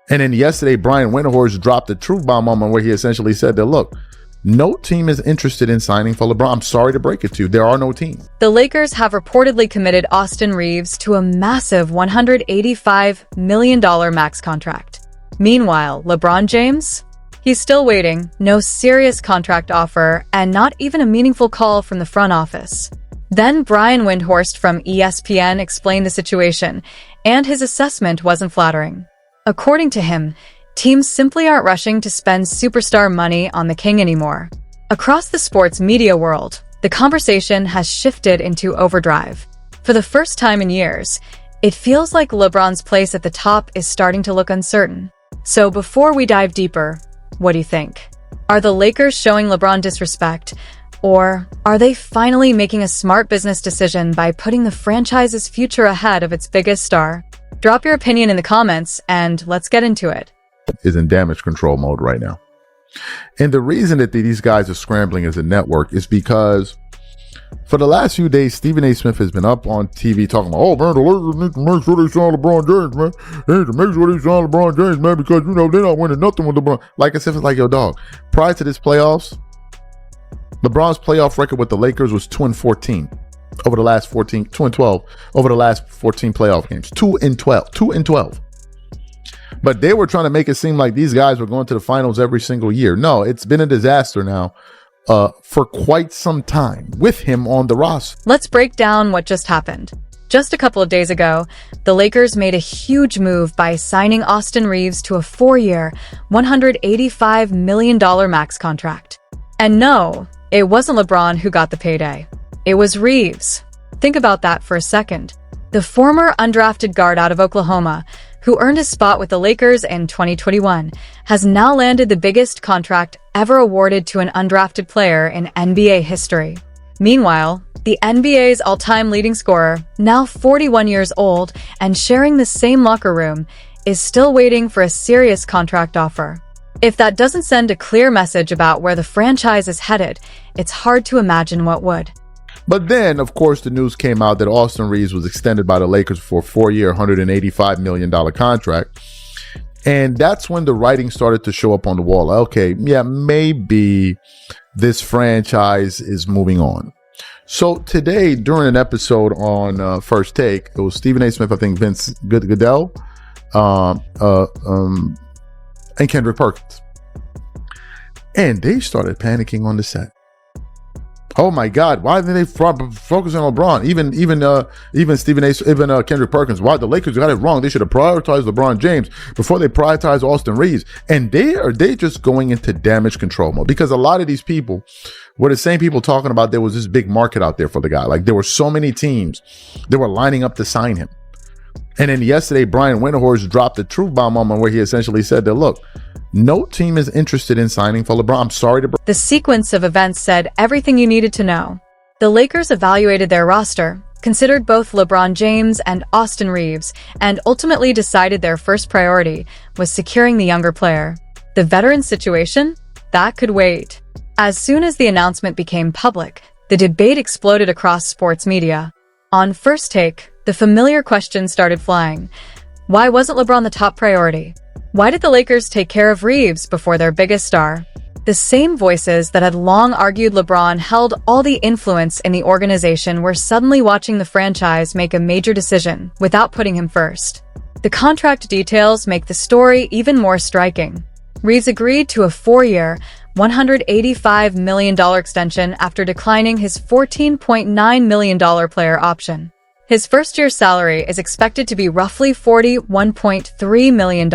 And then yesterday, Brian Windhorst dropped the truth bomb moment where he essentially said that, look, no team is interested in signing for LeBron. I'm sorry to break it to you. There are no teams. The Lakers have reportedly committed Austin Reeves to a massive $185 million max contract. Meanwhile, LeBron James? He's still waiting, no serious contract offer, and not even a meaningful call from the front office. Then Brian Windhorst from ESPN explained the situation, and his assessment wasn't flattering. According to him, teams simply aren't rushing to spend superstar money on the king anymore. Across the sports media world, the conversation has shifted into overdrive. For the first time in years, it feels like LeBron's place at the top is starting to look uncertain. So before we dive deeper, what do you think? Are the Lakers showing LeBron disrespect? Or are they finally making a smart business decision by putting the franchise's future ahead of its biggest star? Drop your opinion in the comments and let's get into it. Is in damage control mode right now. And the reason that these guys are scrambling as a network is because for the last few days, Stephen A. Smith has been up on TV talking about, oh man, the Lakers need to make sure they sign LeBron James, man. They need to make sure they sign LeBron James, man, because, you know, they're not winning nothing with LeBron. Like I said, it's like, yo, dog, prior to this playoffs, LeBron's playoff record with the Lakers was 2-14 over the last 14, 2-12 over the last 14 playoff games. 2-12. But they were trying to make it seem like these guys were going to the finals every single year. No, it's been a disaster now for quite some time with him on the roster. Let's break down what just happened. Just a couple of days ago, the Lakers made a huge move by signing Austin Reeves to a 4-year, $185 million max contract. And no, it wasn't LeBron who got the payday. It was Reeves. Think about that for a second. The former undrafted guard out of Oklahoma, who earned a spot with the Lakers in 2021, has now landed the biggest contract ever awarded to an undrafted player in NBA history. Meanwhile, the NBA's all-time leading scorer, now 41 years old and sharing the same locker room, is still waiting for a serious contract offer. If that doesn't send a clear message about where the franchise is headed, it's hard to imagine what would. But then, of course, the news came out that Austin Reeves was extended by the Lakers for a 4-year, $185 million contract. And that's when the writing started to show up on the wall. Okay, yeah, maybe this franchise is moving on. So today, during an episode on First Take, it was Stephen A. Smith, I think Vince Goodell, and Kendrick Perkins. And they started panicking on the set. Oh my God! Why didn't they focus on LeBron? Even Kendrick Perkins. Why the Lakers got it wrong? They should have prioritized LeBron James before they prioritized Austin Reeves. And they just going into damage control mode, because a lot of these people were the same people talking about there was this big market out there for the guy. Like there were so many teams that were lining up to sign him. And then yesterday, Brian Windhorst dropped the truth bomb moment where he essentially said that, look, no team is interested in signing for LeBron. I'm sorry to break. The sequence of events said everything you needed to know. The Lakers evaluated their roster, considered both LeBron James and Austin Reeves, and ultimately decided their first priority was securing the younger player. The veteran situation? That could wait. As soon as the announcement became public, the debate exploded across sports media. On First Take, the familiar question started flying. Why wasn't LeBron the top priority? Why did the Lakers take care of Reeves before their biggest star? The same voices that had long argued LeBron held all the influence in the organization were suddenly watching the franchise make a major decision without putting him first. The contract details make the story even more striking. Reeves agreed to a 4-year, $185 million extension after declining his $14.9 million player option. His first-year salary is expected to be roughly $41.3 million.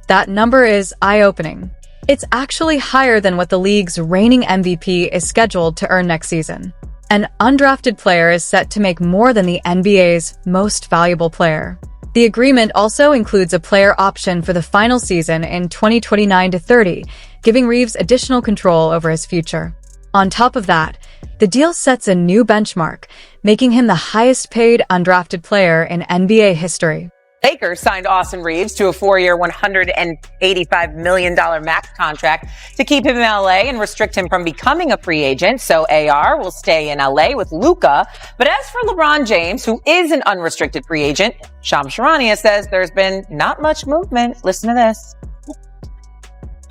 That number is eye-opening. It's actually higher than what the league's reigning MVP is scheduled to earn next season. An undrafted player is set to make more than the NBA's most valuable player. The agreement also includes a player option for the final season in 2029-30, giving Reeves additional control over his future. On top of that, the deal sets a new benchmark, making him the highest-paid undrafted player in NBA history. Lakers signed Austin Reeves to a 4-year, $185 million max contract to keep him in LA and restrict him from becoming a free agent. So AR will stay in LA with Luka. But as for LeBron James, who is an unrestricted free agent, Shams Charania says there's been not much movement. Listen to this.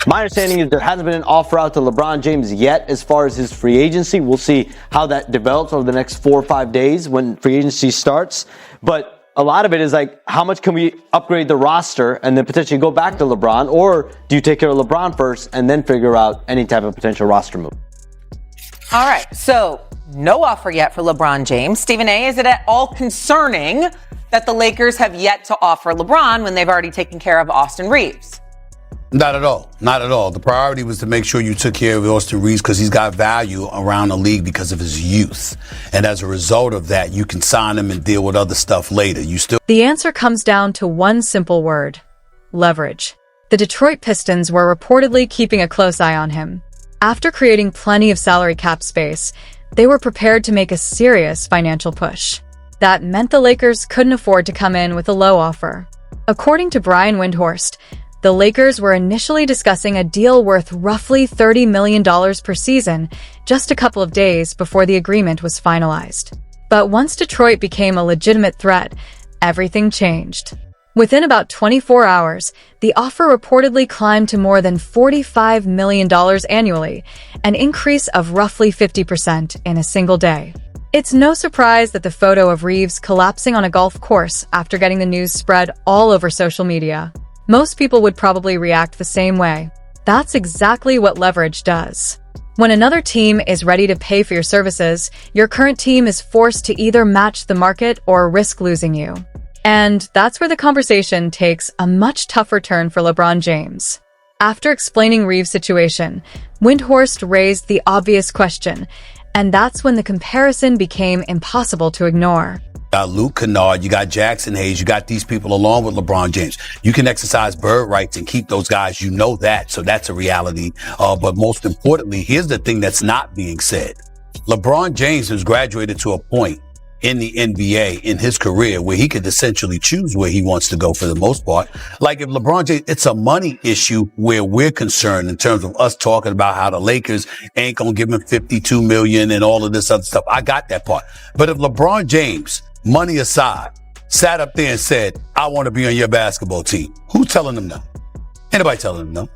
My understanding is there hasn't been an offer out to LeBron James yet as far as his free agency. We'll see how that develops over the next 4 or 5 days when free agency starts. But a lot of it is like, how much can we upgrade the roster and then potentially go back to LeBron? Or do you take care of LeBron first and then figure out any type of potential roster move? All right, so no offer yet for LeBron James. Stephen A., is it at all concerning that the Lakers have yet to offer LeBron when they've already taken care of Austin Reeves? Not at all. Not at all. The priority was to make sure you took care of Austin Reeves because he's got value around the league because of his youth. And as a result of that, you can sign him and deal with other stuff later. The answer comes down to one simple word: leverage. The Detroit Pistons were reportedly keeping a close eye on him. After creating plenty of salary cap space, they were prepared to make a serious financial push. That meant the Lakers couldn't afford to come in with a low offer. According to Brian Windhorst, the Lakers were initially discussing a deal worth roughly $30 million per season just a couple of days before the agreement was finalized. But once Detroit became a legitimate threat, everything changed. Within about 24 hours, the offer reportedly climbed to more than $45 million annually, an increase of roughly 50% in a single day. It's no surprise that the photo of Reeves collapsing on a golf course after getting the news spread all over social media. Most people would probably react the same way. That's exactly what leverage does. When another team is ready to pay for your services, your current team is forced to either match the market or risk losing you. And that's where the conversation takes a much tougher turn for LeBron James. After explaining Reeves' situation, Windhorst raised the obvious question, and that's when the comparison became impossible to ignore. You got Luke Kennard, you got Jackson Hayes, you got these people along with LeBron James. You can exercise bird rights and keep those guys. You know that. So that's a reality. But most importantly, here's the thing that's not being said. LeBron James has graduated to a point in the NBA in his career where he could essentially choose where he wants to go for the most part. Like if LeBron James, it's a money issue where we're concerned in terms of us talking about how the Lakers ain't going to give him $52 million and all of this other stuff. I got that part. But if LeBron James, money aside, sat up there and said, I want to be on your basketball team, who's telling them no? Anybody telling them no?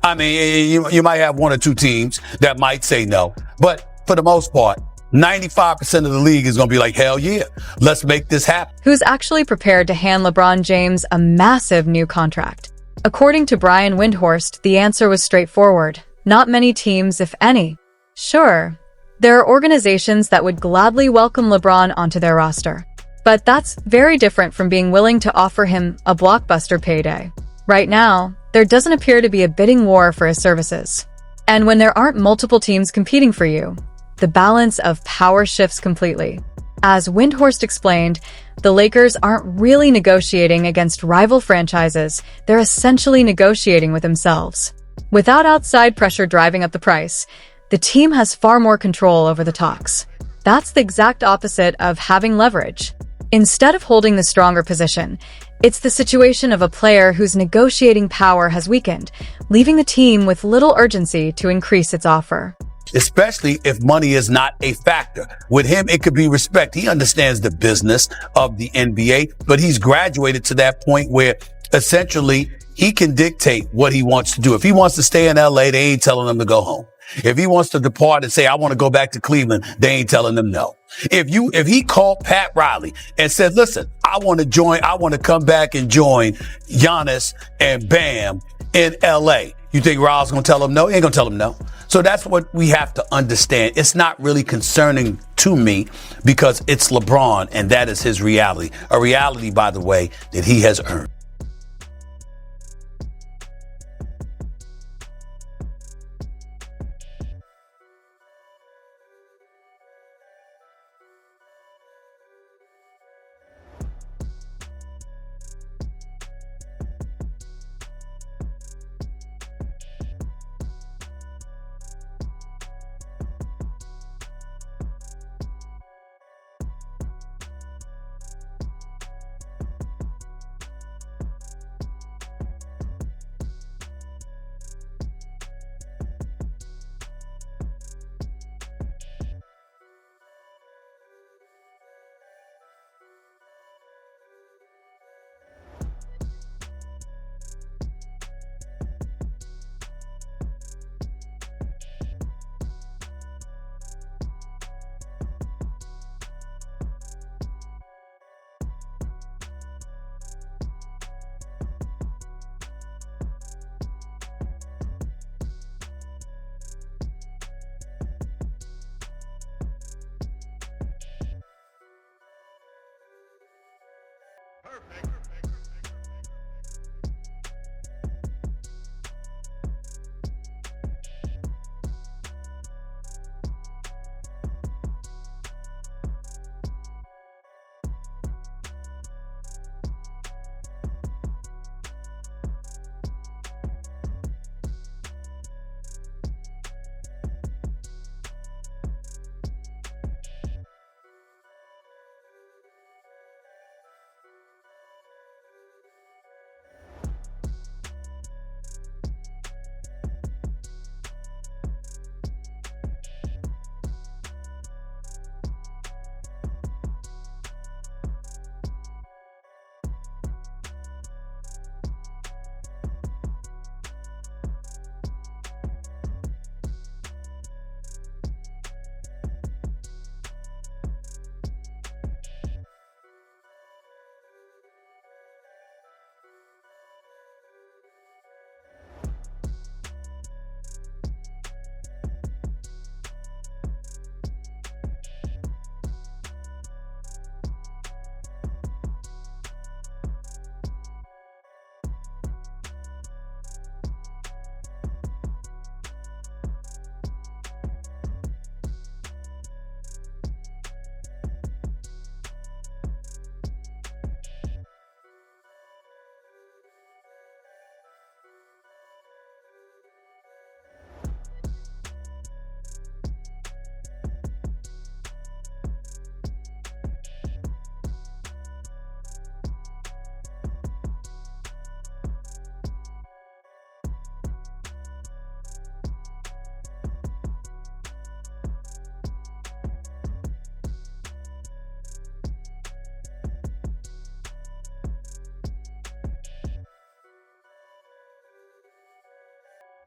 I mean, you might have 1 or 2 teams that might say no, but for the most part, 95% of the league is going to be like, hell yeah, let's make this happen. Who's actually prepared to hand LeBron James a massive new contract? According to Brian Windhorst, the answer was straightforward. Not many teams, if any. Sure, there are organizations that would gladly welcome LeBron onto their roster. But that's very different from being willing to offer him a blockbuster payday. Right now, there doesn't appear to be a bidding war for his services. And when there aren't multiple teams competing for you, the balance of power shifts completely. As Windhorst explained, the Lakers aren't really negotiating against rival franchises, they're essentially negotiating with themselves. Without outside pressure driving up the price, the team has far more control over the talks. That's the exact opposite of having leverage. Instead of holding the stronger position, it's the situation of a player whose negotiating power has weakened, leaving the team with little urgency to increase its offer. Especially if money is not a factor. With him, it could be respect. He understands the business of the NBA, but he's graduated to that point where essentially he can dictate what he wants to do. If he wants to stay in LA, they ain't telling him to go home. If he wants to depart and say, I want to go back to Cleveland, they ain't telling him no. If he called Pat Riley and said, listen, I want to come back and join Giannis and Bam in LA, you think Riley's going to tell him no? He ain't going to tell him no. So that's what we have to understand. It's not really concerning to me because it's LeBron and that is his reality. A reality, by the way, that he has earned.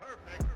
Perfect.